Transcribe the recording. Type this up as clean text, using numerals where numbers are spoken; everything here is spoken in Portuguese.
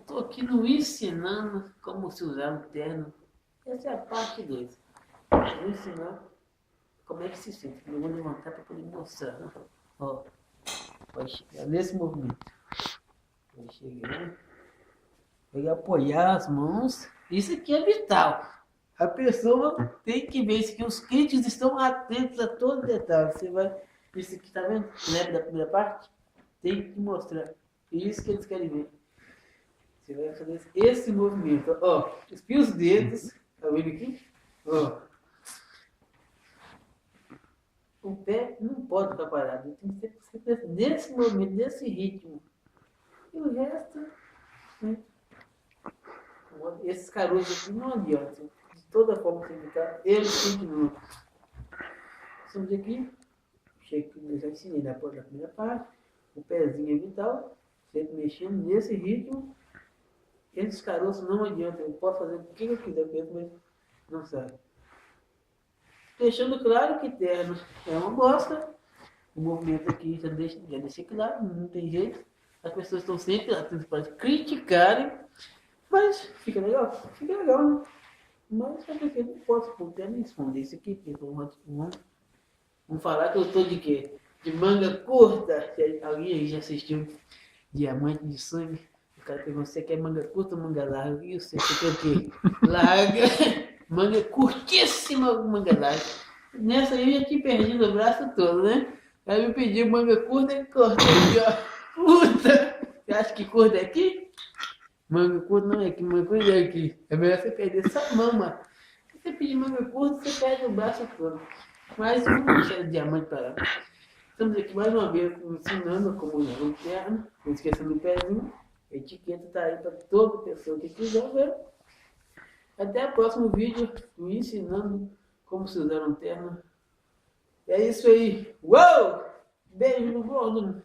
estou aqui no ensinando como se usar um terno. Essa é a parte 2. Vou ensinar como é que se sente. Eu vou levantar para poder mostrar. Né? Ó, vai chegar nesse movimento. Vai chegar. Vai apoiar as mãos. Isso aqui é vital. A pessoa tem que ver isso aqui. Os clientes estão atentos a todo detalhe. Você vai. Isso aqui, tá vendo? Lembra da primeira parte? Tem que mostrar. Isso que eles querem ver. Você vai fazer esse movimento. Ó, espia os dedos. Tá vendo aqui? Ó. O pé não pode ficar parado. Tem que ser sempre nesse movimento, nesse ritmo. E o resto, né? Esses caroços aqui não adiantam. De toda forma que você ficar, eles continuam. Estamos aqui. Eu já ensinei na primeira parte. O pezinho é vital. Sempre mexendo nesse ritmo. Esses caroços não adiantam. Eu posso fazer o que eu quiser com eles, mas não sai. Deixando claro que terno é uma bosta. O movimento aqui já deixei claro, não tem jeito. As pessoas estão sempre atentas para criticarem, mas fica legal, né? Mas eu não posso poder me esconder isso aqui. Vamos falar que eu estou de quê? De manga curta. Alguém aí já assistiu Diamante de Sangue? O cara perguntou, você quer manga curta ou manga larga? E você quer o quê? Larga. Manga curtíssima, manga larga. Nessa aí eu já tinha perdido o braço todo, né? Aí me pediu manga curta e cortei aqui, ó. Puta! Você acha que curta é aqui? Manga curta não é aqui, manga curta é aqui. É melhor você perder essa mama. Se você pedir manga curta, você perde o braço todo. Mas vamos deixar o diamante para lá. Estamos aqui mais uma vez ensinando como usar um terno. Não esqueçam do pezinho. A etiqueta está aí para toda pessoa que quiser ver. Até o próximo vídeo, ensinando como se usar um terno. É isso aí. Uou! Beijo no gordo.